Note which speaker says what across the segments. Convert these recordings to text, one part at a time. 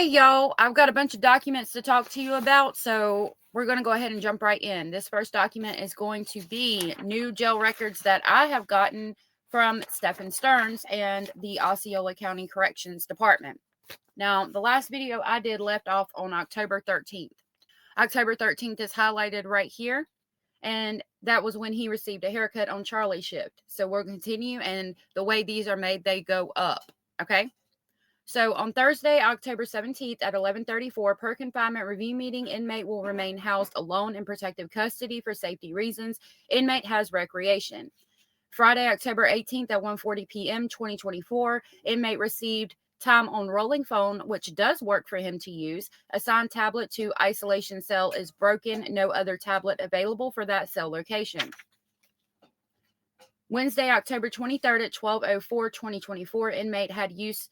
Speaker 1: Hey, y'all, I've got a bunch of documents to talk to you about, so we're going to go ahead and jump right in. This first document is going to be new jail records that I have gotten from Stephans Stearns and the Osceola County Corrections Department. Now, the last video I did left off on October 13th. October 13th is highlighted right here, and that was when he received a haircut on Charlie's shift. So we'll continue, and the way these are made, they go up, okay? So on Thursday, October 17th at 11:34, per confinement review meeting, inmate will remain housed alone in protective custody for safety reasons. Inmate has recreation. Friday, October 18th at 1:40 p.m., 2024, inmate received time on rolling phone, which does work for him to use. Assigned tablet to isolation cell is broken. No other tablet available for that cell location. Wednesday, October 23rd at 12:04, 2024, inmate had use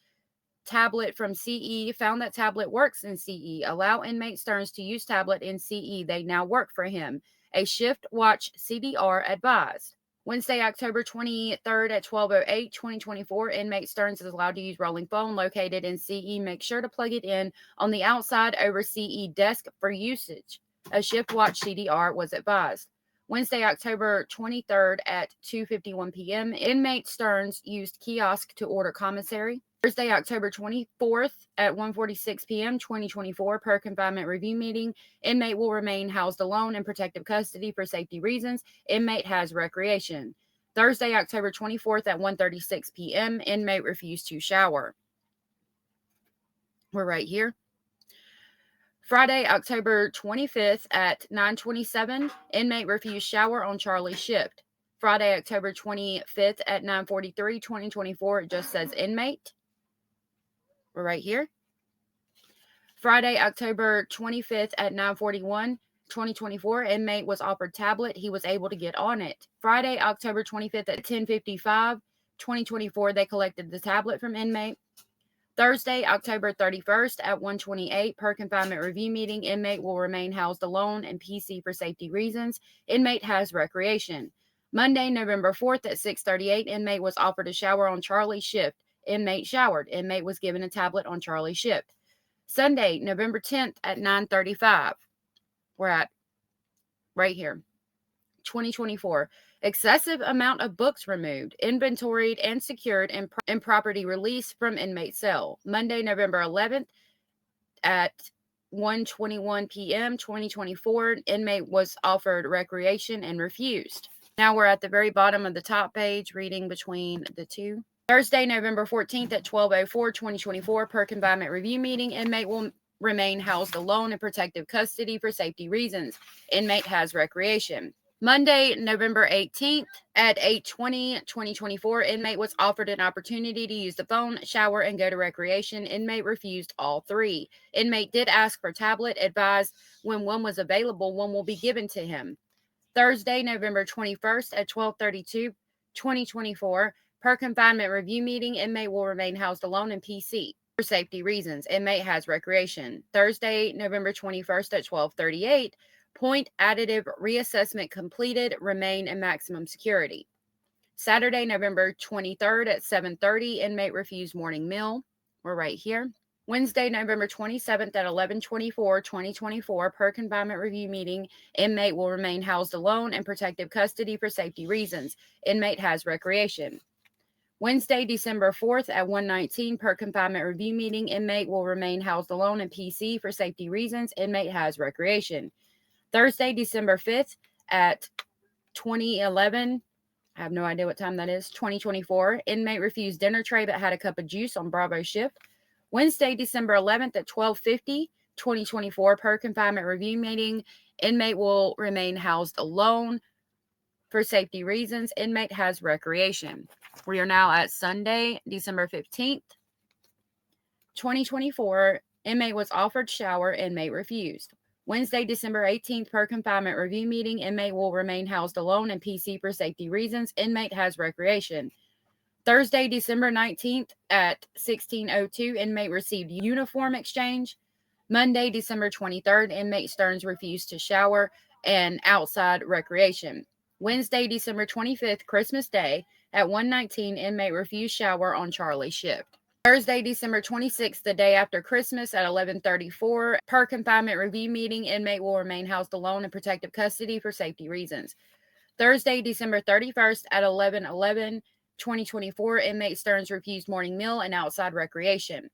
Speaker 1: tablet from CE, found that tablet works in CE. Allow inmate Stearns to use tablet in CE. They now work for him. A shift watch CDR advised. Wednesday, October 23rd at 12:08, 2024, inmate Stearns is allowed to use rolling phone located in CE. Make sure to plug it in on the outside over CE desk for usage. A shift watch CDR was advised. Wednesday, October 23rd at 2:51 p.m., inmate Stearns used kiosk to order commissary. Thursday, October 24th at 1:46 p.m., 2024, per confinement review meeting, inmate will remain housed alone in protective custody for safety reasons. Inmate has recreation. Thursday, October 24th at 1:36 p.m., inmate refused to shower. We're right here. Friday, October 25th at 9:27, inmate refused shower on Charlie's shift. Friday, October 25th at 9:43, 2024, it just says inmate. We're right here. Friday, October 25th at 9:41, 2024, inmate was offered tablet. He was able to get on it. Friday, October 25th at 10:55, 2024, they collected the tablet from inmate. Thursday, October 31st at 1:28, per confinement review meeting, inmate will remain housed alone in PC for safety reasons. Inmate has recreation. Monday, November 4th at 6:38, inmate was offered a shower on Charlie's shift. Inmate showered. Inmate was given a tablet on Charlie's shift. Sunday, November 10th at 9:35. We're at right here. 2024. Excessive amount of books removed, inventoried, and secured, and property released from inmate cell. Monday, November 11th at 1:21 p.m., 2024, inmate was offered recreation and refused. Now we're at the very bottom of the top page, reading between the two. Thursday, November 14th at 12:04, 2024, per confinement review meeting, inmate will remain housed alone in protective custody for safety reasons. Inmate has recreation. Monday, November 18th at 8:20, 2024, inmate was offered an opportunity to use the phone, shower, and go to recreation. Inmate refused all three. Inmate did ask for tablet, advised when one was available, one will be given to him. Thursday, November 21st at 12:32, 2024, per confinement review meeting, inmate will remain housed alone in PC for safety reasons. Inmate has recreation. Thursday, November 21st at 12:38, point additive reassessment completed, remain in maximum security. Saturday, November 23rd at 7:30, inmate refused morning meal. We're right here. Wednesday, November 27th at 11:24, 2024, per confinement review meeting, inmate will remain housed alone in protective custody for safety reasons. Inmate has recreation. Wednesday, December 4th at 1:19, per confinement review meeting, inmate will remain housed alone in PC for safety reasons. Inmate has recreation. Thursday, December 5th at 20:11, I have no idea what time that is, 2024, inmate refused dinner tray but had a cup of juice on Bravo shift. Wednesday, December 11th at 12:50, 2024, per confinement review meeting, inmate will remain housed alone for safety reasons. Inmate has recreation. We are now at Sunday, December 15th, 2024. Inmate was offered shower. Inmate refused. Wednesday, December 18th, per confinement review meeting, inmate will remain housed alone in PC for safety reasons. Inmate has recreation. Thursday, December 19th at 16:02, inmate received uniform exchange. Monday, December 23rd, inmate Stearns refused to shower and outside recreation. Wednesday, December 25th, Christmas Day, at 1:19, inmate refused shower on Charlie's shift. Thursday, December 26th, the day after Christmas at 11:34, per confinement review meeting, inmate will remain housed alone in protective custody for safety reasons. Thursday, December 31st at 11:11, 2024, inmate Stearns refused morning meal and outside recreation.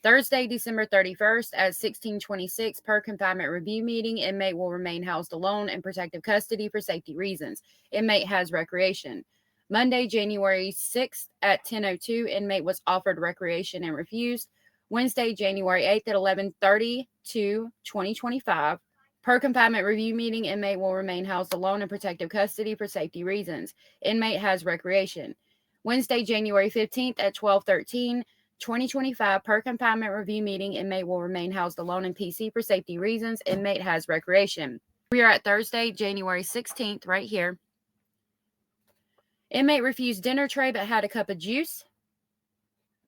Speaker 1: Thursday, December 31st at 16:26, per confinement review meeting, inmate will remain housed alone in protective custody for safety reasons. Inmate has recreation. Monday, January 6th at 10:02, inmate was offered recreation and refused. Wednesday, January 8th at 11:32, 2025, per confinement review meeting, inmate will remain housed alone in protective custody for safety reasons. Inmate has recreation. Wednesday, January 15th at 12:13, 2025, per confinement review meeting, inmate will remain housed alone in PC for safety reasons. Inmate has recreation. We are at Thursday, January 16th, right here. Inmate refused dinner tray but had a cup of juice.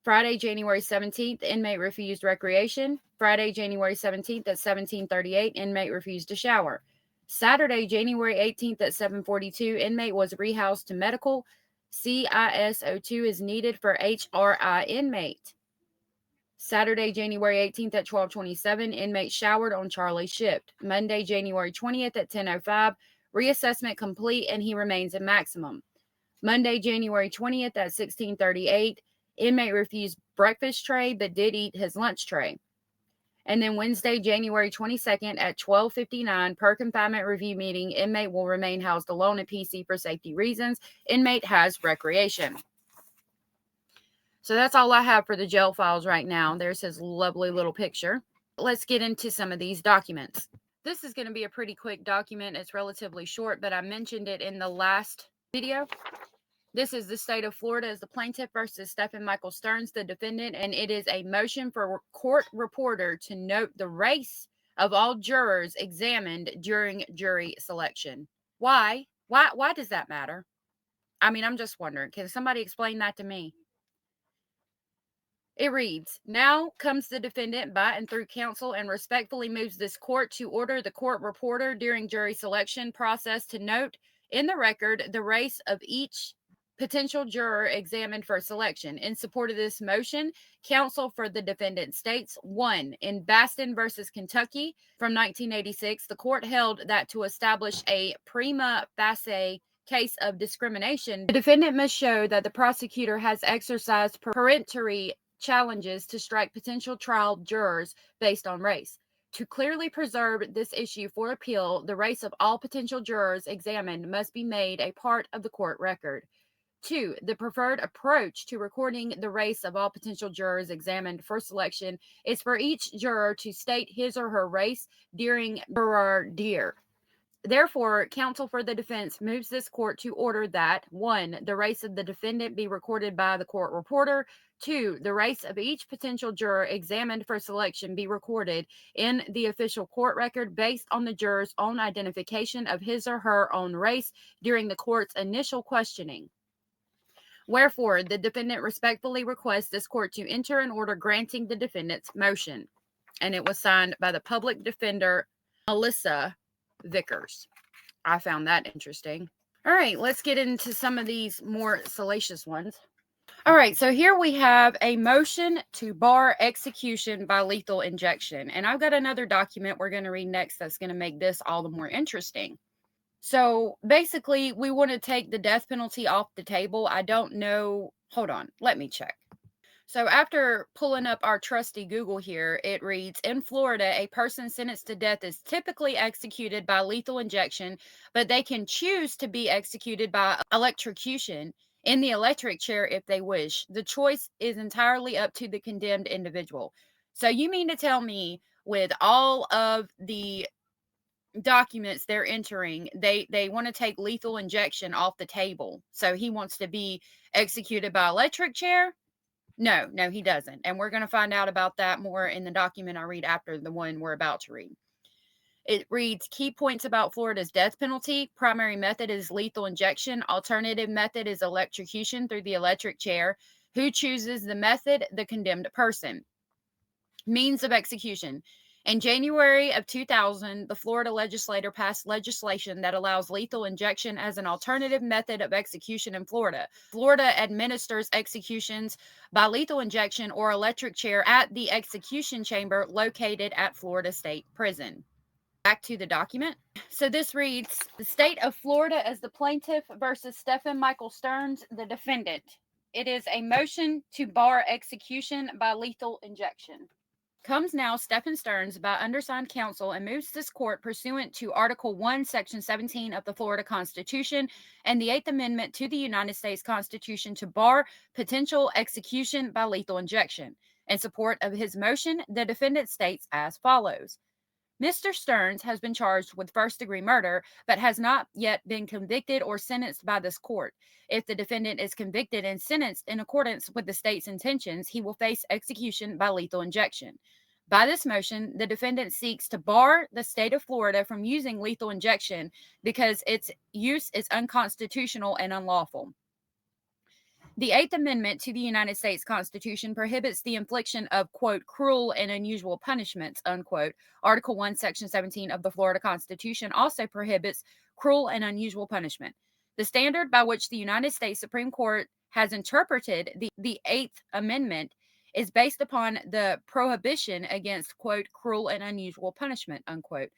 Speaker 1: Friday, January 17th, inmate refused recreation. Friday, January 17th at 17:38, inmate refused a shower. Saturday, January 18th at 7:42, inmate was rehoused to medical. CISO2 is needed for HRI inmate. Saturday, January 18th at 12:27, inmate showered on Charlie shift. Monday, January 20th at 10:05, reassessment complete and he remains in maximum. Monday, January 20th at 16:38, inmate refused breakfast tray but did eat his lunch tray. And then Wednesday, January 22nd at 12:59, per confinement review meeting, inmate will remain housed alone at PC for safety reasons. Inmate has recreation. So that's all I have for the jail files right now. There's his lovely little picture. Let's get into some of these documents. This is going to be a pretty quick document. It's relatively short, but I mentioned it in the last video. This is the state of Florida as the plaintiff versus Stephan Michael Stearns, the defendant, and it is a motion for court reporter to note the race of all jurors examined during jury selection. Why? Why does that matter? I mean, I'm just wondering. Can somebody explain that to me? It reads, now comes the defendant by and through counsel and respectfully moves this court to order the court reporter during jury selection process to note in the record the race of each potential juror examined for selection. In support of this motion, counsel for the defendant states, 1, in Baston versus Kentucky from 1986, the court held that to establish a prima facie case of discrimination, the defendant must show that the prosecutor has exercised peremptory challenges to strike potential trial jurors based on race. To clearly preserve this issue for appeal, the race of all potential jurors examined must be made a part of the court record. 2, the preferred approach to recording the race of all potential jurors examined for selection is for each juror to state his or her race during voir dire. Therefore, counsel for the defense moves this court to order that 1, the race of the defendant be recorded by the court reporter. 2, the race of each potential juror examined for selection be recorded in the official court record based on the juror's own identification of his or her own race during the court's initial questioning. Wherefore, the defendant respectfully requests this court to enter an order granting the defendant's motion. And it was signed by the public defender, Melissa Vickers. I found that interesting. All right, let's get into some of these more salacious ones. All right, so here we have a motion to bar execution by lethal injection. And I've got another document we're going to read next that's going to make this all the more interesting. So basically, we want to take the death penalty off the table. I don't know. Hold on. Let me check. So after pulling up our trusty Google here, it reads, in Florida, a person sentenced to death is typically executed by lethal injection, but they can choose to be executed by electrocution in the electric chair if they wish. The choice is entirely up to the condemned individual. So you mean to tell me with all of the documents they're entering, they want to take lethal injection off the table? So he wants to be executed by electric chair? No, he doesn't. And we're going to find out about that more in the document I read after the one we're about to read. It reads, key points about Florida's death penalty. Primary method is lethal injection. Alternative method is electrocution through the electric chair. Who chooses the method? The condemned person. Means of execution. In January of 2000, the Florida legislature passed legislation that allows lethal injection as an alternative method of execution in Florida. Florida administers executions by lethal injection or electric chair at the execution chamber located at Florida State Prison. Back to the document. So this reads, the state of Florida as the plaintiff versus Stephan Michael Stearns, the defendant. It is a motion to bar execution by lethal injection. Comes now Stephan Stearns by undersigned counsel and moves this court pursuant to Article 1, Section 17 of the Florida Constitution and the 8th Amendment to the United States Constitution to bar potential execution by lethal injection. In support of his motion, the defendant states as follows. Mr. Stearns has been charged with first-degree murder, but has not yet been convicted or sentenced by this court. If the defendant is convicted and sentenced in accordance with the state's intentions, he will face execution by lethal injection. By this motion, the defendant seeks to bar the state of Florida from using lethal injection because its use is unconstitutional and unlawful. The 8th Amendment to the United States Constitution prohibits the infliction of, quote, cruel and unusual punishments, unquote. Article 1, Section 17 of the Florida Constitution also prohibits cruel and unusual punishment. The standard by which the United States Supreme Court has interpreted the 8th Amendment is based upon the prohibition against, quote, cruel and unusual punishment, unquote.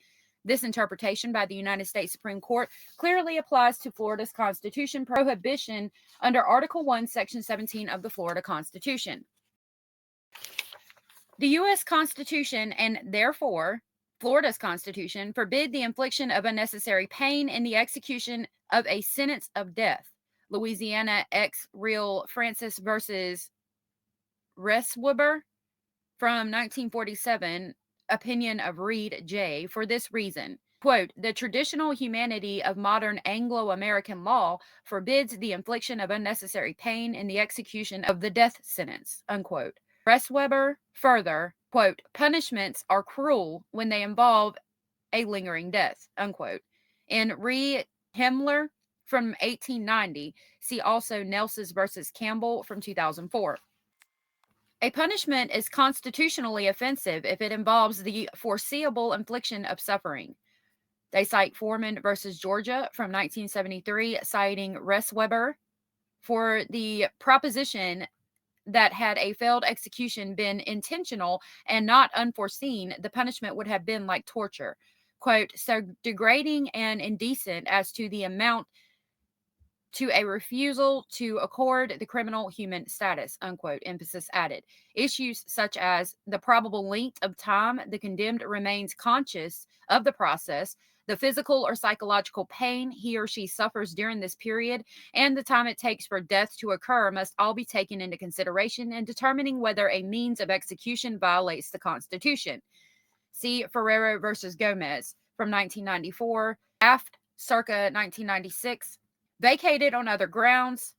Speaker 1: This interpretation by the United States Supreme Court clearly applies to Florida's Constitution prohibition under Article 1, Section 17 of the Florida Constitution. The U.S. Constitution and therefore Florida's Constitution forbid the infliction of unnecessary pain in the execution of a sentence of death. Louisiana ex Real Francis versus Resweber from 1947. Opinion of Reed J. For this reason, quote, the traditional humanity of modern Anglo-American law forbids the infliction of unnecessary pain in the execution of the death sentence, unquote. Resweber further, quote, punishments are cruel when they involve a lingering death, unquote. In Re Himmler from 1890, see also Nelson's versus Campbell from 2004. A punishment is constitutionally offensive if it involves the foreseeable infliction of suffering. They cite Foreman versus Georgia from 1973, citing Resweber for the proposition that had a failed execution been intentional and not unforeseen, the punishment would have been like torture. Quote, so degrading and indecent as to the amount to a refusal to accord the criminal human status, unquote, emphasis added. Issues such as the probable length of time the condemned remains conscious of the process, the physical or psychological pain he or she suffers during this period, and the time it takes for death to occur must all be taken into consideration in determining whether a means of execution violates the Constitution. See Ferrero versus Gomez from 1994, Aft circa 1996, vacated on other grounds,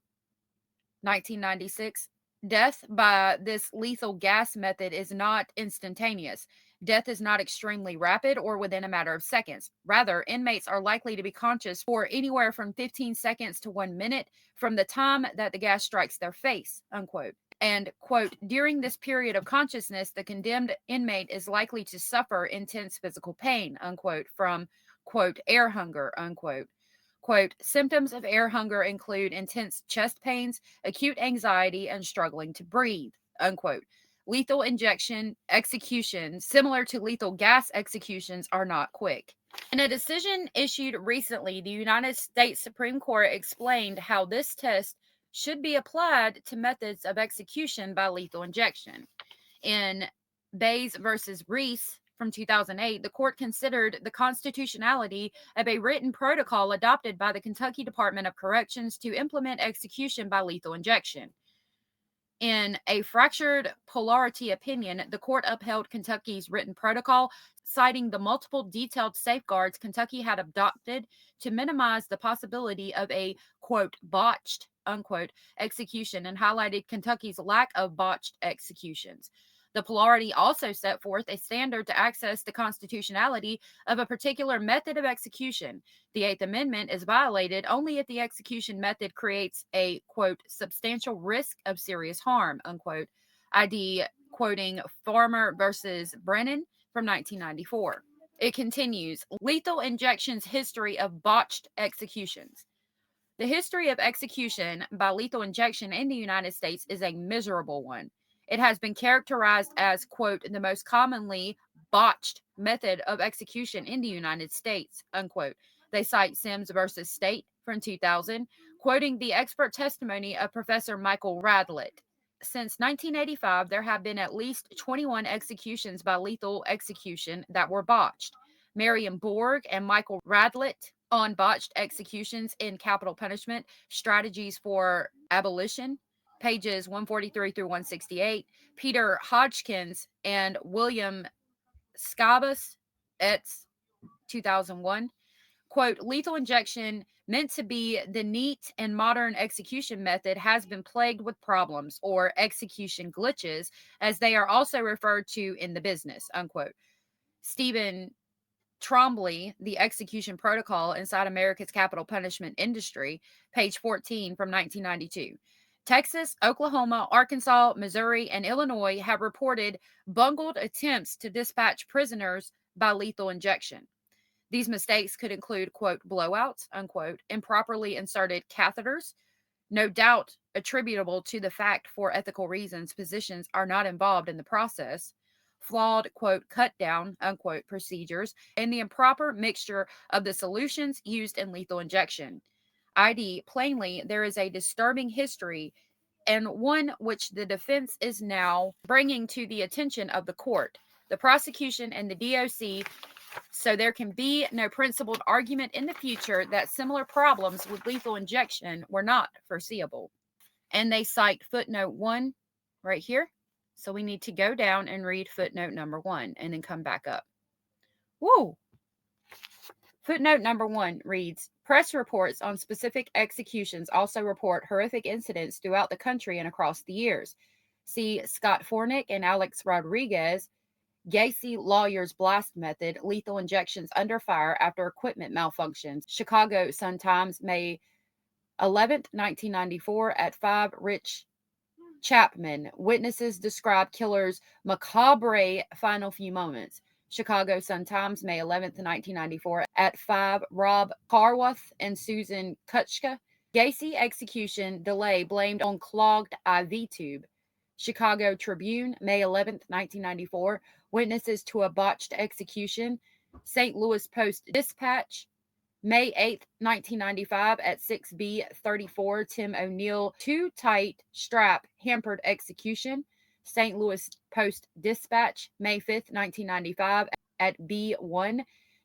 Speaker 1: 1996. Death by this lethal gas method is not instantaneous. Death is not extremely rapid or within a matter of seconds. Rather, inmates are likely to be conscious for anywhere from 15 seconds to 1 minute from the time that the gas strikes their face, unquote. And, quote, during this period of consciousness, the condemned inmate is likely to suffer intense physical pain, unquote, from, quote, air hunger, unquote. Quote, symptoms of air hunger include intense chest pains, acute anxiety, and struggling to breathe, unquote. Lethal injection executions, similar to lethal gas executions, are not quick. In a decision issued recently, the United States Supreme Court explained how this test should be applied to methods of execution by lethal injection. In Bays versus Reese from 2008, the court considered the constitutionality of a written protocol adopted by the Kentucky Department of Corrections to implement execution by lethal injection. In a fractured polarity opinion, the court upheld Kentucky's written protocol, citing the multiple detailed safeguards Kentucky had adopted to minimize the possibility of a, quote, botched, unquote, execution, and highlighted Kentucky's lack of botched executions. The polarity also set forth a standard to access the constitutionality of a particular method of execution. The 8th Amendment is violated only if the execution method creates a, quote, substantial risk of serious harm, unquote. ID quoting Farmer versus Brennan from 1994. It continues, lethal injection's history of botched executions. The history of execution by lethal injection in the United States is a miserable one. It has been characterized as, quote, the most commonly botched method of execution in the United States, unquote. They cite Sims versus State from 2000, quoting the expert testimony of Professor Michael Radlett. Since 1985, there have been at least 21 executions by lethal execution that were botched. Marion Borg and Michael Radlett on botched executions in capital punishment, strategies for abolition, pages 143 through 168. Peter Hodgkins and William Scabas, it's 2001. Quote, lethal injection, meant to be the neat and modern execution method, has been plagued with problems, or execution glitches, as they are also referred to in the business, unquote. Stephen Trombley, The Execution Protocol Inside America's Capital Punishment Industry, page 14 from 1992. Texas, Oklahoma, Arkansas, Missouri, and Illinois have reported bungled attempts to dispatch prisoners by lethal injection. These mistakes could include, quote, blowouts, unquote, improperly inserted catheters, no doubt attributable to the fact for ethical reasons physicians are not involved in the process, flawed, quote, cut down, unquote, procedures, and the improper mixture of the solutions used in lethal injection. ID, plainly, there is a disturbing history and one which the defense is now bringing to the attention of the court, the prosecution, and the DOC, so there can be no principled argument in the future that similar problems with lethal injection were not foreseeable. And they cite footnote 1 right here. So we need to go down and read footnote number 1 and then come back up. Woo! Footnote number 1 reads, press reports on specific executions also report horrific incidents throughout the country and across the years. See Scott Fornick and Alex Rodriguez, Gacy Lawyer's Blast Method, Lethal Injections Under Fire After Equipment Malfunctions. Chicago Sun-Times, May 11th, 1994 at 5. Rich Chapman. Witnesses describe killer's macabre final few moments. Chicago Sun-Times, May 11th, 1994 at 5. Rob Carwath and Susan Kutchka. Gacy execution delay blamed on clogged IV tube. Chicago Tribune, May 11th, 1994. Witnesses to a botched execution. St. Louis Post-Dispatch, May 8th, 1995 at 6B34. Tim O'Neill, too tight strap hampered execution. St. Louis Post-Dispatch, May 5th, 1995 at B1.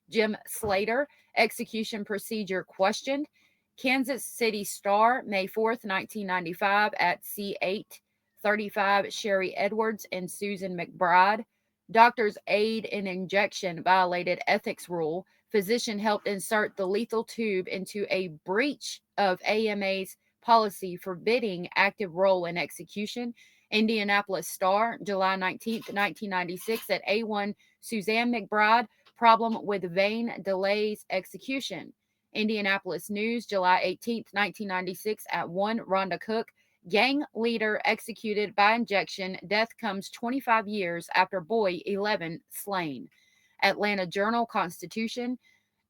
Speaker 1: Jim Slater, execution procedure questioned. Kansas City Star, May 4th, 1995 at C835. Sherry Edwards and Susan McBride. Doctor's aid in injection violated ethics rule. Physician helped insert the lethal tube into a breach of AMA's policy forbidding active role in execution. Indianapolis Star, July 19th, 1996 at A1. Suzanne McBride, problem with vein delays execution. Indianapolis News, July 18th, 1996 at 1. Rhonda Cook, gang leader executed by injection. Death comes 25 years after boy 11 slain. Atlanta Journal-Constitution,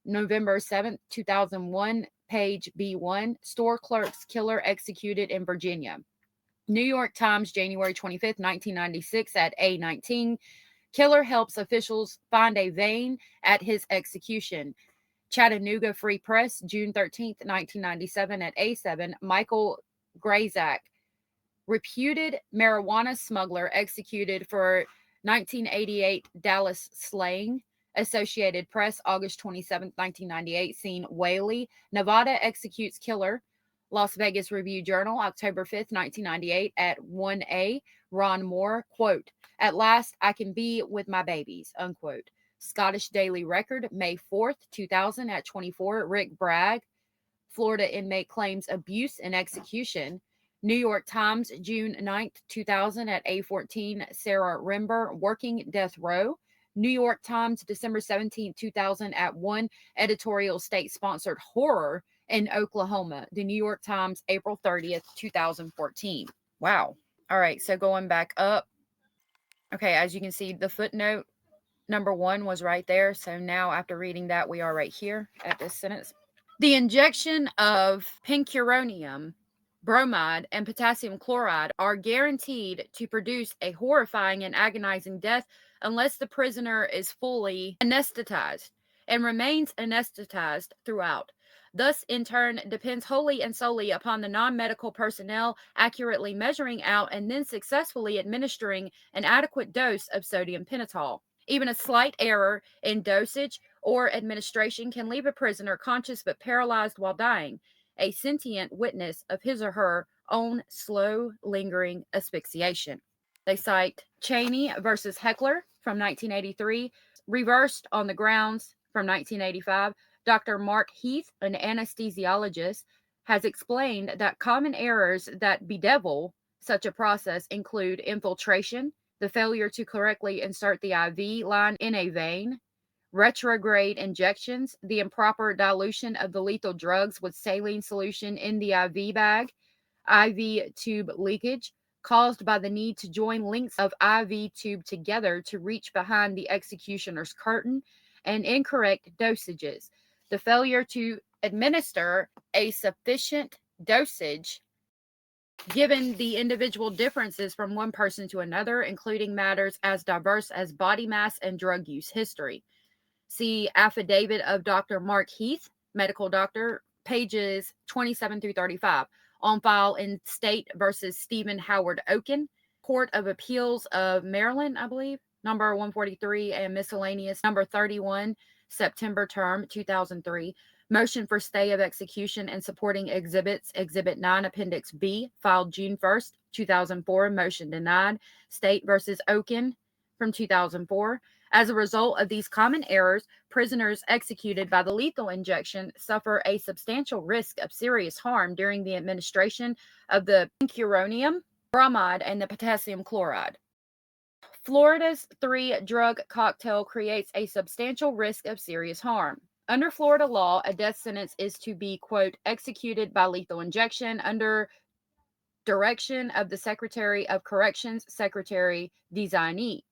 Speaker 1: November 7th, 2001, page B1. Store clerk's killer executed in Virginia. New York Times, January 25th, 1996 at A19. Killer helps officials find a vein at his execution. Chattanooga Free Press, June 13th, 1997 at A7. Michael Grazak, reputed marijuana smuggler executed for 1988 Dallas slaying. Associated Press, August 27th, 1998. Scene Whaley, Nevada executes killer. Las Vegas Review-Journal, October 5th, 1998 at 1A. Ron Moore, quote, at last I can be with my babies, unquote. Scottish Daily Record, May 4th, 2000 at 24. Rick Bragg, Florida inmate claims abuse and execution. New York Times, June 9th, 2000 at A14. Sarah Rimber, working death row. New York Times, December 17th, 2000 at 1. Editorial state-sponsored horror in Oklahoma. The New York Times, April 30th, 2014. Wow. All right, so going back up. Okay, as you can see, the footnote Number 1 was right there. So now after reading that, we are right here at this sentence. The injection of pincuronium, bromide, and potassium chloride are guaranteed to produce a horrifying and agonizing death unless the prisoner is fully anesthetized and remains anesthetized throughout. Thus, in turn, depends wholly and solely upon the non-medical personnel accurately measuring out and then successfully administering an adequate dose of sodium pentothal. Even a slight error in dosage or administration can leave a prisoner conscious but paralyzed while dying, a sentient witness of his or her own slow, lingering asphyxiation. They cite Cheney versus Heckler from 1983, reversed on the grounds from 1985. Dr. Mark Heath, an anesthesiologist, has explained that common errors that bedevil such a process include infiltration, the failure to correctly insert the IV line in a vein, retrograde injections, the improper dilution of the lethal drugs with saline solution in the IV bag, IV tube leakage caused by the need to join links of IV tube together to reach behind the executioner's curtain, and incorrect dosages, the failure to administer a sufficient dosage given the individual differences from one person to another, including matters as diverse as body mass and drug use history. See affidavit of Dr. Mark Heath, medical doctor, pages 27 through 35, on file in State versus Stephen Howard Oken, Court of Appeals of Maryland, I believe, number 143 and miscellaneous number 31, September term 2003. Motion for stay of execution and supporting exhibits, Exhibit 9, Appendix B, filed June 1st, 2004. Motion denied. State versus Oken from 2004. As a result of these common errors, prisoners executed by the lethal injection suffer a substantial risk of serious harm during the administration of the pincuronium, bromide, and the potassium chloride. Florida's 3-drug cocktail creates a substantial risk of serious harm. Under Florida law, a death sentence is to be, quote, executed by lethal injection under direction of the Secretary of Corrections, Secretary Designee.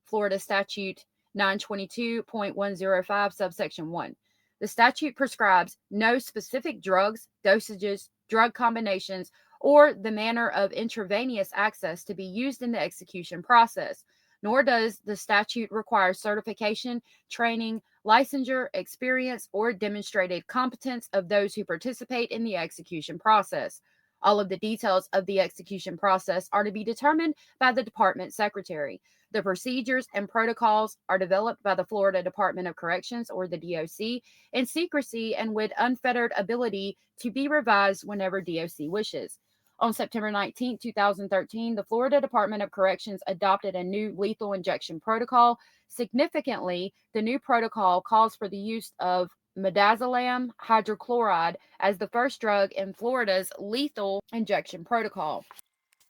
Speaker 1: Florida Statute 922.105, subsection 1. The statute prescribes no specific drugs, dosages, drug combinations, or the manner of intravenous access to be used in the execution process, nor does the statute require certification, training, licensure, experience, or demonstrated competence of those who participate in the execution process. All of the details of the execution process are to be determined by the department secretary. The procedures and protocols are developed by the Florida Department of Corrections, or the DOC, in secrecy and with unfettered ability to be revised whenever DOC wishes. On September 19, 2013, the Florida Department of Corrections adopted a new lethal injection protocol. Significantly, the new protocol calls for the use of midazolam hydrochloride as the first drug in Florida's lethal injection protocol.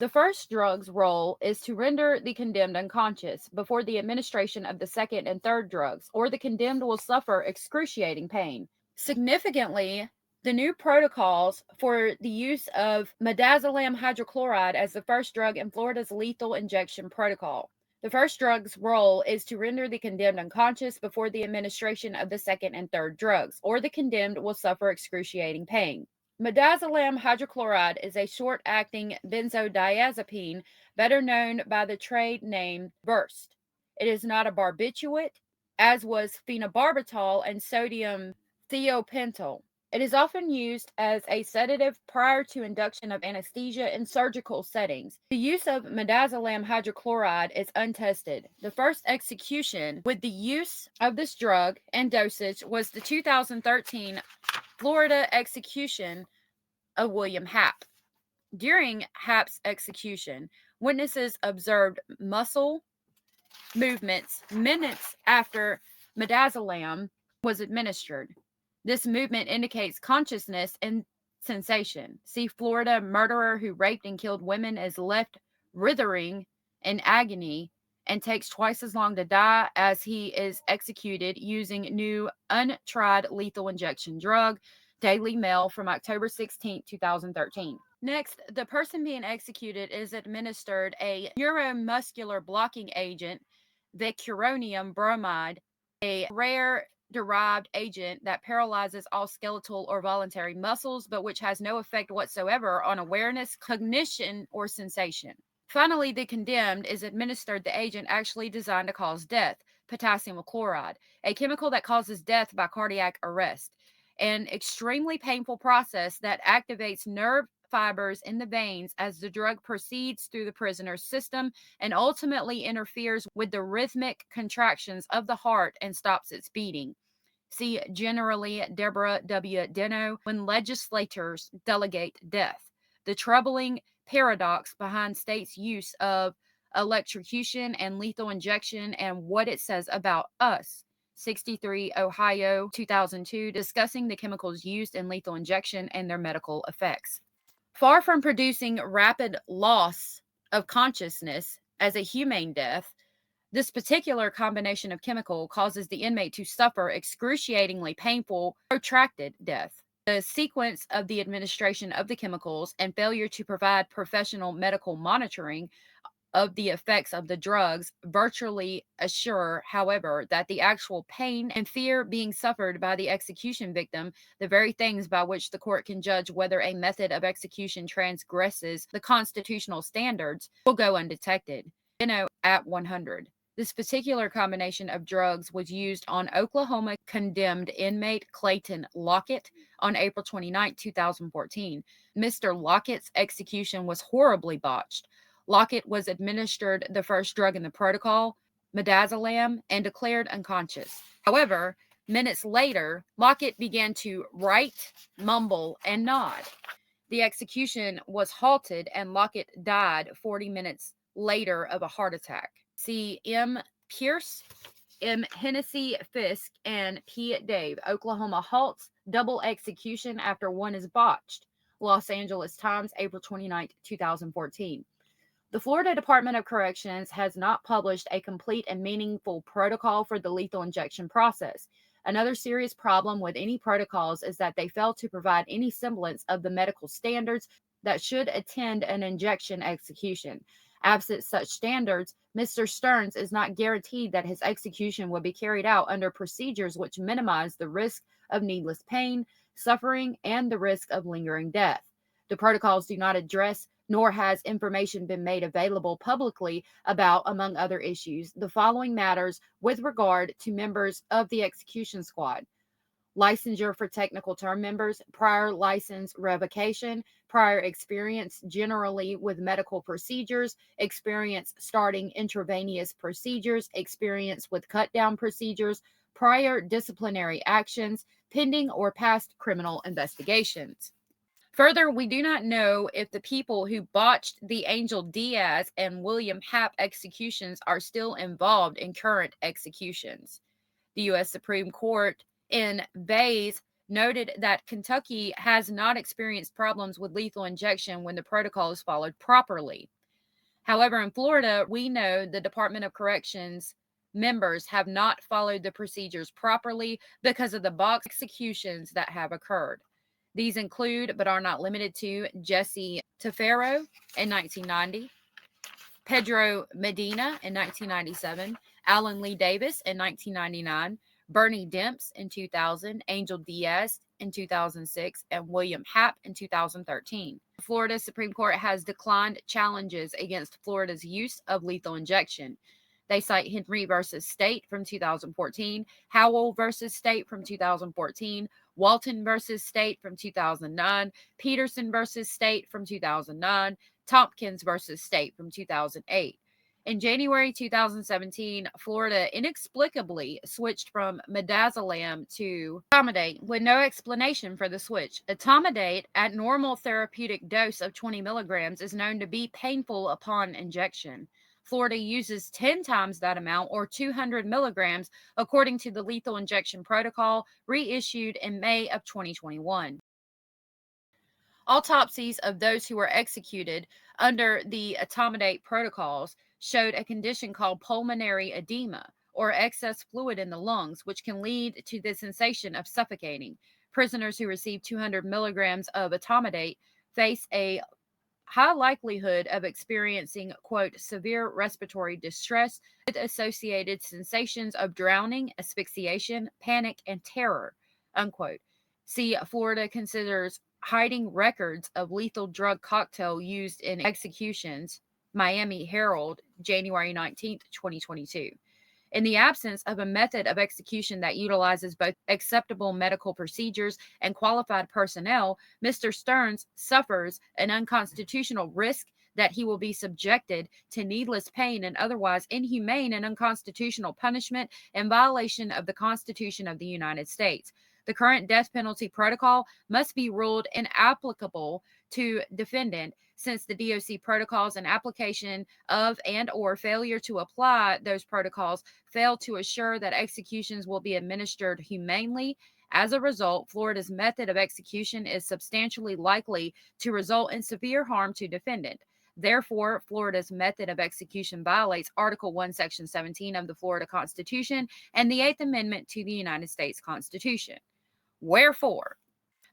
Speaker 1: The first drug's role is to render the condemned unconscious before the administration of the second and third drugs, or the condemned will suffer excruciating pain. Significantly, the new protocols for the use of midazolam hydrochloride as the first drug in Florida's lethal injection protocol. The first drug's role is to render the condemned unconscious before the administration of the second and third drugs, or the condemned will suffer excruciating pain. Midazolam hydrochloride is a short-acting benzodiazepine, better known by the trade name Burst. It is not a barbiturate, as was phenobarbital and sodium thiopental. It is often used as a sedative prior to induction of anesthesia in surgical settings. The use of midazolam hydrochloride is untested. The first execution with the use of this drug and dosage was the 2013 Florida execution of William Happ. During Happ's execution, witnesses observed muscle movements minutes after midazolam was administered. This movement indicates consciousness and sensation. See Florida murderer who raped and killed women is left writhing in agony and takes twice as long to die as he is executed using new untried lethal injection drug. Daily Mail from October 16, 2013. Next, the person being executed is administered a neuromuscular blocking agent vicuronium bromide, a rare derived agent that paralyzes all skeletal or voluntary muscles, but which has no effect whatsoever on awareness, cognition, or sensation. Finally, the condemned is administered the agent actually designed to cause death, potassium chloride, a chemical that causes death by cardiac arrest, an extremely painful process that activates nerve fibers in the veins as the drug proceeds through the prisoner's system and ultimately interferes with the rhythmic contractions of the heart and stops its beating. See generally Deborah W. Deno, When Legislators Delegate Death, the troubling paradox behind states' use of electrocution and lethal injection and what it says about us. 63 Ohio 2002, discussing the chemicals used in lethal injection and their medical effects. Far from producing rapid loss of consciousness as a humane death, this particular combination of chemical causes the inmate to suffer excruciatingly painful, protracted death. The sequence of the administration of the chemicals and failure to provide professional medical monitoring of the effects of the drugs virtually assure, however, that the actual pain and fear being suffered by the execution victim, the very things by which the court can judge whether a method of execution transgresses the constitutional standards, will go undetected. At 100. This particular combination of drugs was used on Oklahoma condemned inmate Clayton Lockett on April 29, 2014. Mr. Lockett's execution was horribly botched. Lockett was administered the first drug in the protocol, midazolam, and declared unconscious. However, minutes later, Lockett began to write, mumble, and nod. The execution was halted, and Lockett died 40 minutes later of a heart attack. See M. Pierce, M. Hennessy Fisk, and P. Dave. Oklahoma halts double execution after one is botched. Los Angeles Times, April 29, 2014. The Florida Department of Corrections has not published a complete and meaningful protocol for the lethal injection process. Another serious problem with any protocols is that they fail to provide any semblance of the medical standards that should attend an injection execution. Absent such standards, Mr. Stearns is not guaranteed that his execution will be carried out under procedures which minimize the risk of needless pain, suffering, and the risk of lingering death. The protocols do not address, nor has information been made available publicly about, among other issues, the following matters with regard to members of the execution squad: licensure for technical term members, prior license revocation, prior experience generally with medical procedures, experience starting intravenous procedures, experience with cut-down procedures, prior disciplinary actions, pending or past criminal investigations. Further, we do not know if the people who botched the Angel Diaz and William Happ executions are still involved in current executions. The U.S. Supreme Court in Bays noted that Kentucky has not experienced problems with lethal injection when the protocol is followed properly. However, in Florida, we know the Department of Corrections members have not followed the procedures properly because of the box executions that have occurred. These include, but are not limited to, Jesse Tafero in 1990, Pedro Medina in 1997, Alan Lee Davis in 1999, Bernie Demps in 2000, Angel Diaz in 2006, and William Happ in 2013. The Florida Supreme Court has declined challenges against Florida's use of lethal injection. They cite Henry versus State from 2014, Howell versus State from 2014, Walton versus State from 2009, Peterson versus State from 2009, Tompkins versus State from 2008. In January 2017, Florida inexplicably switched from midazolam to etomidate with no explanation for the switch. Etomidate at normal therapeutic dose of 20 milligrams is known to be painful upon injection. Florida uses 10 times that amount, or 200 milligrams, according to the lethal injection protocol reissued in May of 2021. Autopsies of those who were executed under the etomidate protocols showed a condition called pulmonary edema, or excess fluid in the lungs, which can lead to the sensation of suffocating. Prisoners who receive 200 milligrams of etomidate face a high likelihood of experiencing, quote, severe respiratory distress with associated sensations of drowning, asphyxiation, panic, and terror, unquote. See, Florida considers hiding records of lethal drug cocktail used in executions. Miami Herald, January 19th, 2022. In the absence of a method of execution that utilizes both acceptable medical procedures and qualified personnel, Mr. Stearns suffers an unconstitutional risk that he will be subjected to needless pain and otherwise inhumane and unconstitutional punishment in violation of the Constitution of the United States. The current death penalty protocol must be ruled inapplicable to defendant, since the DOC protocols and application of and or failure to apply those protocols fail to assure that executions will be administered humanely. As a result, Florida's method of execution is substantially likely to result in severe harm to defendant. Therefore, Florida's method of execution violates Article 1, Section 17 of the Florida Constitution and the 8th Amendment to the United States Constitution. Wherefore,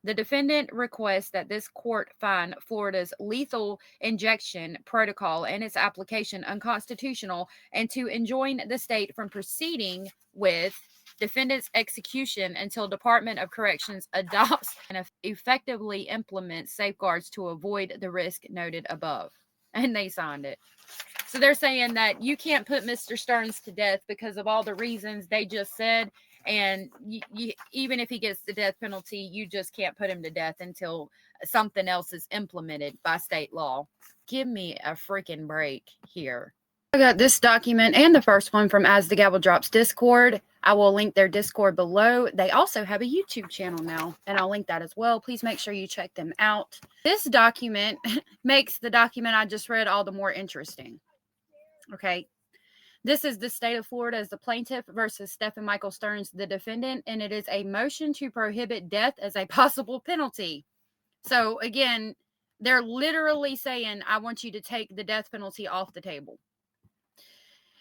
Speaker 1: the defendant requests that this court find Florida's lethal injection protocol and its application unconstitutional, and to enjoin the state from proceeding with defendant's execution until Department of Corrections adopts and effectively implements safeguards to avoid the risk noted above. And they signed it. So they're saying that you can't put Mr. Stearns to death because of all the reasons they just said. And even if he gets the death penalty, you just can't put him to death until something else is implemented by state law. Give me a freaking break here. I got this document and the first one from As the Gavel Drops Discord. I will link their Discord below. They also have a YouTube channel now, and I'll link that as well. Please make sure you check them out. This document makes the document I just read all the more interesting. Okay. This is the state of Florida as the plaintiff versus Stephan Michael Stearns, the defendant, and it is a motion to prohibit death as a possible penalty. So, again, they're literally saying, I want you to take the death penalty off the table.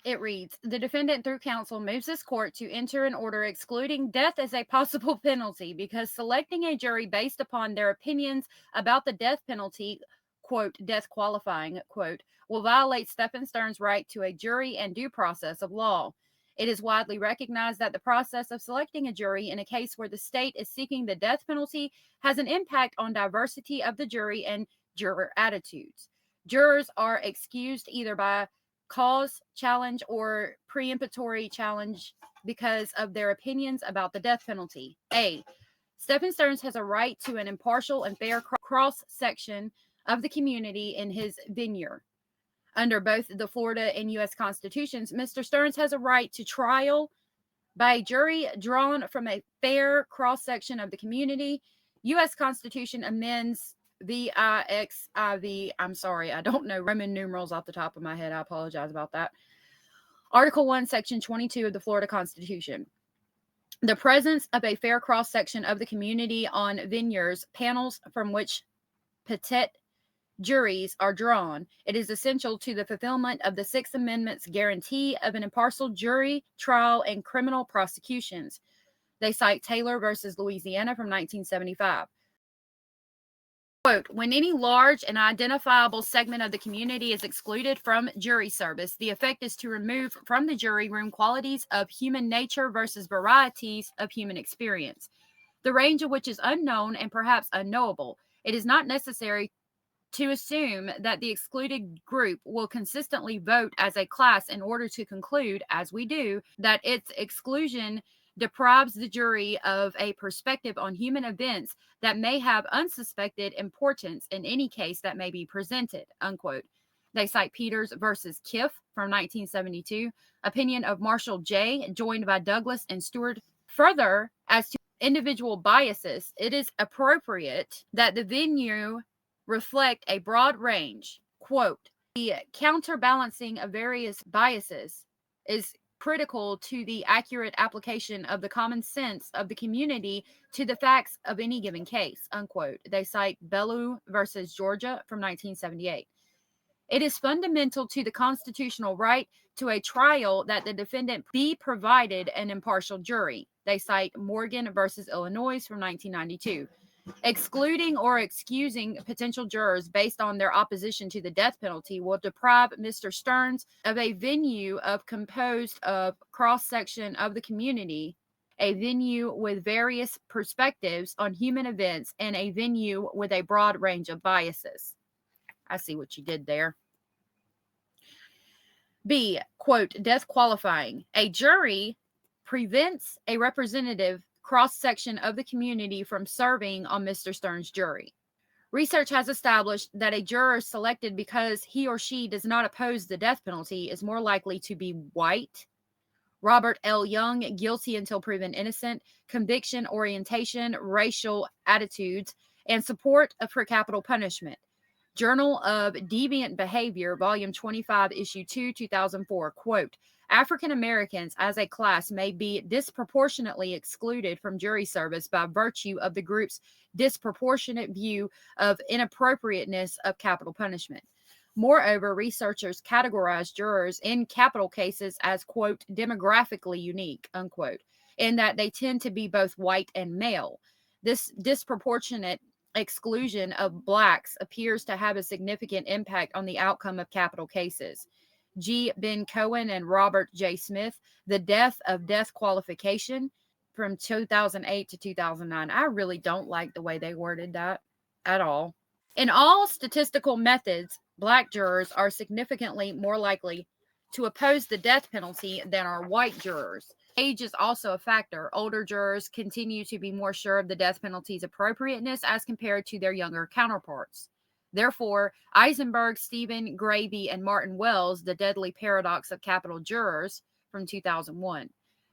Speaker 1: It reads, the defendant through counsel moves this court to enter an order excluding death as a possible penalty because selecting a jury based upon their opinions about the death penalty, quote, death qualifying, quote, will violate Stephan Stearns' right to a jury and due process of law. It is widely recognized that the process of selecting a jury in a case where the state is seeking the death penalty has an impact on diversity of the jury and juror attitudes. Jurors are excused either by cause challenge or preemptory challenge because of their opinions about the death penalty. A. Stephan Stearns has a right to an impartial and fair cross-section of the community in his venue. Under both the Florida and U.S. constitutions, Mr. Stearns has a right to trial by a jury drawn from a fair cross-section of the community. U.S. Constitution amends VIXIV. I'm sorry, I don't know Roman numerals off the top of my head. I apologize about that. Article 1, Section 22 of the Florida Constitution. The presence of a fair cross-section of the community on veneers, panels from which petite juries are drawn. It is essential to the fulfillment of the Sixth Amendment's guarantee of an impartial jury trial in criminal prosecutions. They cite Taylor versus Louisiana from 1975. Quote, when any large and identifiable segment of the community is excluded from jury service, the effect is to remove from the jury room qualities of human nature versus varieties of human experience, the range of which is unknown and perhaps unknowable. It is not necessary to assume that the excluded group will consistently vote as a class in order to conclude, as we do, that its exclusion deprives the jury of a perspective on human events that may have unsuspected importance in any case that may be presented, unquote. They cite Peters versus Kiff from 1972, opinion of Marshall J., joined by Douglas and Stewart. Further, as to individual biases, it is appropriate that the venue reflect a broad range. Quote, the counterbalancing of various biases is critical to the accurate application of the common sense of the community to the facts of any given case, unquote. They cite Bellew versus Georgia from 1978. It is fundamental to the constitutional right to a trial that the defendant be provided an impartial jury. They cite Morgan versus Illinois from 1992. Excluding or excusing potential jurors based on their opposition to the death penalty will deprive Mr. Stearns of a venue composed of cross-section of the community, a venue with various perspectives on human events, and a venue with a broad range of biases. I see what you did there. B, quote, death qualifying. A jury prevents a representative cross-section of the community from serving on Mr. Stearns' jury. Research has established that a juror selected because he or she does not oppose the death penalty is more likely to be white. Robert L. Young, guilty until proven innocent, conviction, orientation, racial attitudes, and support for capital punishment. Journal of Deviant Behavior, Volume 25, Issue 2, 2004, quote, African Americans as a class may be disproportionately excluded from jury service by virtue of the group's disproportionate view of inappropriateness of capital punishment. Moreover, researchers categorize jurors in capital cases as, quote, demographically unique, unquote, in that they tend to be both white and male. This disproportionate exclusion of blacks appears to have a significant impact on the outcome of capital cases. G. Ben Cohen and Robert J. Smith, The Death of Death Qualification, from 2008 to 2009. I really don't like the way they worded that at all. In all statistical methods, black jurors are significantly more likely to oppose the death penalty than are white jurors. Age is also a factor. Older jurors continue to be more sure of the death penalty's appropriateness as compared to their younger counterparts. Therefore, Eisenberg, Stephen, Gravy, and Martin Wells, The Deadly Paradox of Capital Jurors, from 2001.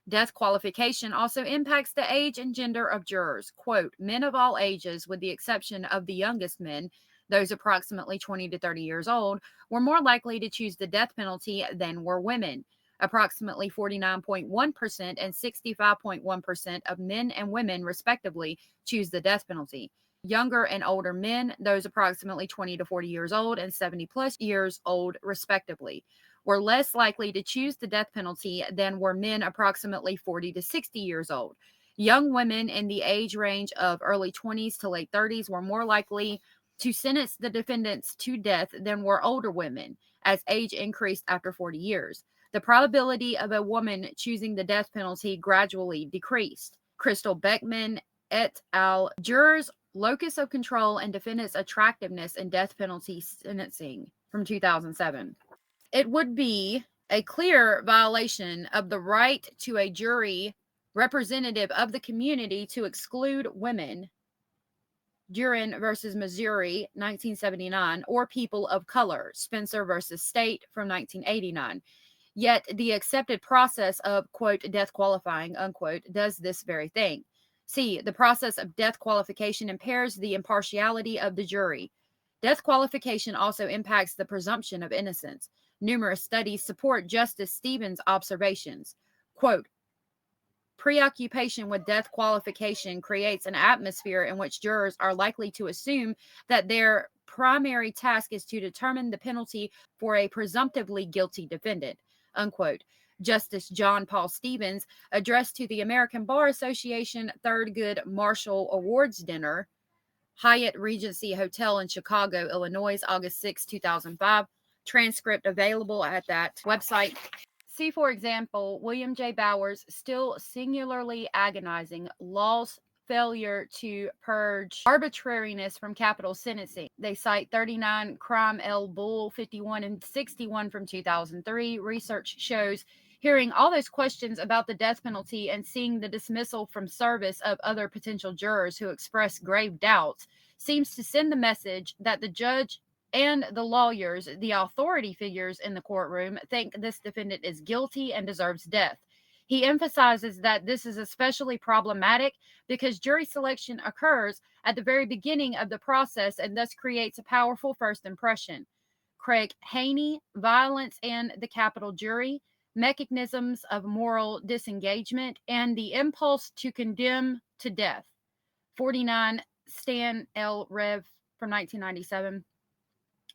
Speaker 1: Death qualification also impacts the age and gender of jurors. Quote, men of all ages, with the exception of the youngest men, those approximately 20 to 30 years old, were more likely to choose the death penalty than were women. Approximately 49.1% and 65.1% of men and women, respectively, choose the death penalty. Younger and older men, those approximately 20 to 40 years old and 70 plus years old, respectively, were less likely to choose the death penalty than were men approximately 40 to 60 years old. Young women in the age range of early 20s to late 30s were more likely to sentence the defendants to death than were older women, as age increased after 40 years. The probability of a woman choosing the death penalty gradually decreased. Crystal Beckman et al. Jurors' Locus of Control and Defendants' Attractiveness in Death Penalty Sentencing, from 2007. It would be a clear violation of the right to a jury representative of the community to exclude women, Duran versus Missouri, 1979, or people of color, Spencer versus State, from 1989. Yet the accepted process of, quote, death qualifying, unquote, does this very thing. C. The process of death qualification impairs the impartiality of the jury. Death qualification also impacts the presumption of innocence. Numerous studies support Justice Stevens' observations. Quote, preoccupation with death qualification creates an atmosphere in which jurors are likely to assume that their primary task is to determine the penalty for a presumptively guilty defendant, unquote. Justice John Paul Stevens addressed to the American Bar Association Thurgood Marshall Awards Dinner, Hyatt Regency Hotel in Chicago, Illinois, August 6, 2005. Transcript available at that website. See, for example, William J. Bowers' still singularly agonizing law's failure to purge arbitrariness from capital sentencing. They cite 39 Crime L. Bull 51 and 61 from 2003. Research shows hearing all those questions about the death penalty and seeing the dismissal from service of other potential jurors who express grave doubts seems to send the message that the judge and the lawyers, the authority figures in the courtroom, think this defendant is guilty and deserves death. He emphasizes that this is especially problematic because jury selection occurs at the very beginning of the process and thus creates a powerful first impression. Craig Haney, Violence and the Capital Jury, Mechanisms of Moral Disengagement, and the Impulse to Condemn to Death. 49 Stan L. Rev from 1997.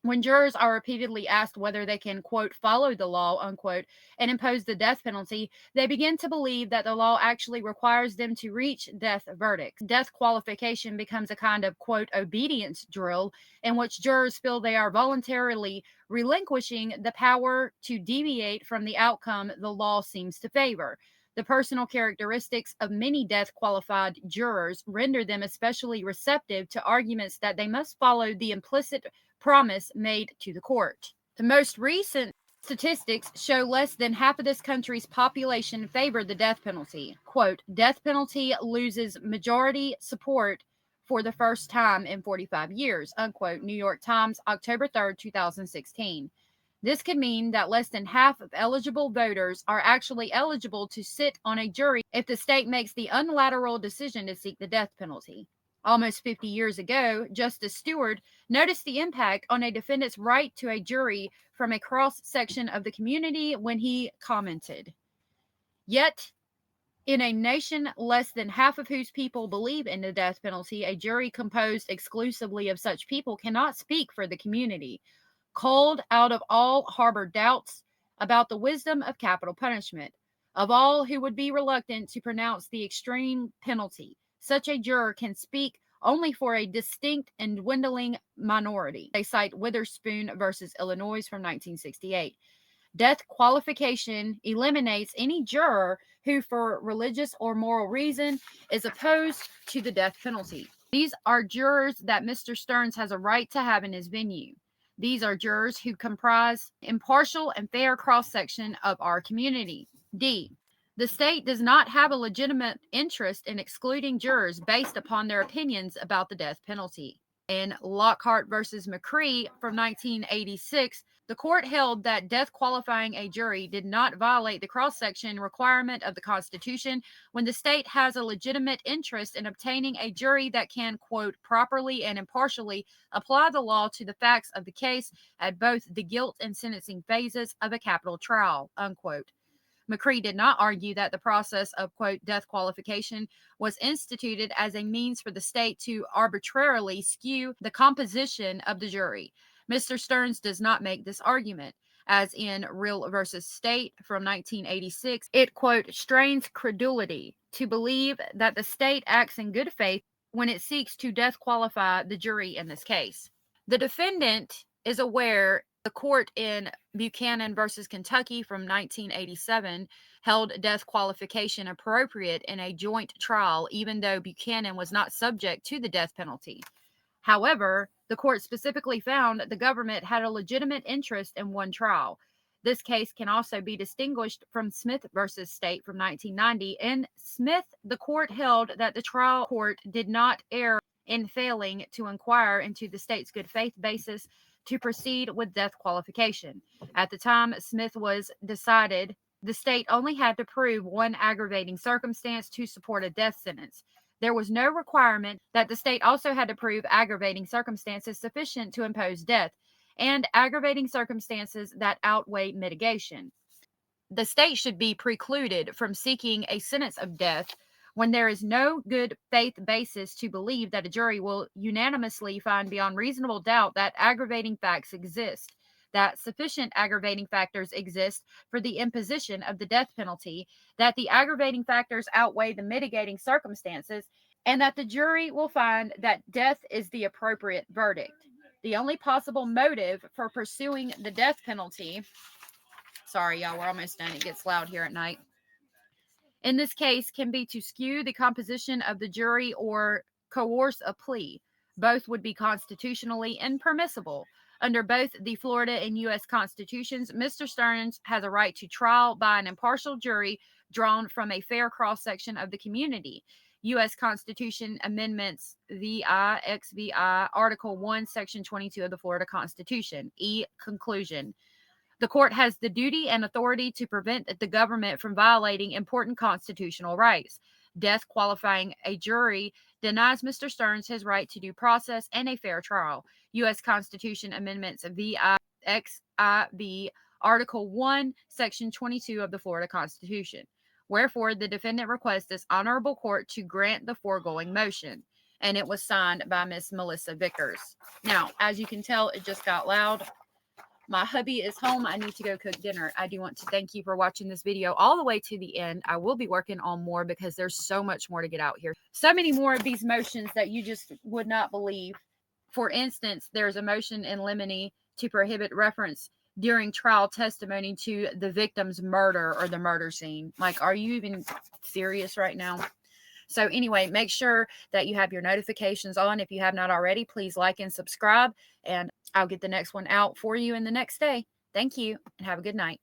Speaker 1: When jurors are repeatedly asked whether they can, quote, follow the law, unquote, and impose the death penalty, they begin to believe that the law actually requires them to reach death verdicts. Death qualification becomes a kind of, quote, obedience drill in which jurors feel they are voluntarily relinquishing the power to deviate from the outcome the law seems to favor. The personal characteristics of many death qualified jurors render them especially receptive to arguments that they must follow the implicit promise made to the court. The most recent statistics show less than half of this country's population favor the death penalty. Quote, death penalty loses majority support for the first time in 45 years, unquote, New York Times, October 3rd, 2016. This could mean that less than half of eligible voters are actually eligible to sit on a jury if the state makes the unilateral decision to seek the death penalty. Almost 50 years ago, Justice Stewart noticed the impact on a defendant's right to a jury from a cross section of the community when he commented, yet, in a nation less than half of whose people believe in the death penalty, a jury composed exclusively of such people cannot speak for the community. Culled out of all harbor doubts about the wisdom of capital punishment, of all who would be reluctant to pronounce the extreme penalty, such a juror can speak only for a distinct and dwindling minority. They cite Witherspoon versus Illinois from 1968. Death qualification eliminates any juror who, for religious or moral reason, is opposed to the death penalty. These are jurors that Mr. Stearns has a right to have in his venue. These are jurors who comprise impartial and fair cross-section of our community. D. The state does not have a legitimate interest in excluding jurors based upon their opinions about the death penalty. In Lockhart versus McCree from 1986, the court held that death qualifying a jury did not violate the cross-section requirement of the Constitution when the state has a legitimate interest in obtaining a jury that can, quote, properly and impartially apply the law to the facts of the case at both the guilt and sentencing phases of a capital trial, unquote. McCree did not argue that the process of, quote, death qualification was instituted as a means for the state to arbitrarily skew the composition of the jury. Mr. Stearns does not make this argument. As in Real versus State from 1986, it, quote, strains credulity to believe that the state acts in good faith when it seeks to death qualify the jury in this case. The defendant is aware the court in Buchanan versus Kentucky from 1987 held death qualification appropriate in a joint trial, even though Buchanan was not subject to the death penalty. However, the court specifically found that the government had a legitimate interest in one trial. This case can also be distinguished from Smith versus State from 1990. In Smith, the court held that the trial court did not err in failing to inquire into the state's good faith basis to proceed with death qualification. At the time Smith was decided, the state only had to prove one aggravating circumstance to support a death sentence. There was no requirement that the state also had to prove aggravating circumstances sufficient to impose death and aggravating circumstances that outweigh mitigation. The state should be precluded from seeking a sentence of death when there is no good faith basis to believe that a jury will unanimously find beyond reasonable doubt that aggravating facts exist, that sufficient aggravating factors exist for the imposition of the death penalty, that the aggravating factors outweigh the mitigating circumstances, and that the jury will find that death is the appropriate verdict. The only possible motive for pursuing the death penalty, sorry y'all, we're almost done, it gets loud here at night, in this case can be to skew the composition of the jury or coerce a plea. Both would be constitutionally impermissible. Under both the Florida and U.S. Constitutions, Mr. Stearns has a right to trial by an impartial jury drawn from a fair cross-section of the community. U.S. Constitution Amendments VI, XVI, Article 1, Section 22 of the Florida Constitution. E. Conclusion. The court has the duty and authority to prevent the government from violating important constitutional rights. Death qualifying a jury denies Mr. Stearns his right to due process and a fair trial. U.S. Constitution Amendments VI, XIV, Article 1, Section 22 of the Florida Constitution. Wherefore, the defendant requests this honorable court to grant the foregoing motion. and it was signed by Miss Melissa Vickers. Now, as you can tell, it just got loud. My hubby is home. I need to go cook dinner. I do want to thank you for watching this video all the way to the end. I will be working on more because there's so much more to get out here. So many more of these motions that you just would not believe. For instance, there's a motion in limine to prohibit reference during trial testimony to the victim's murder or the murder scene. Like, are you even serious right now? So anyway, make sure that you have your notifications on. If you have not already, please like and subscribe, and I'll get the next one out for you in the next day. Thank you, and have a good night.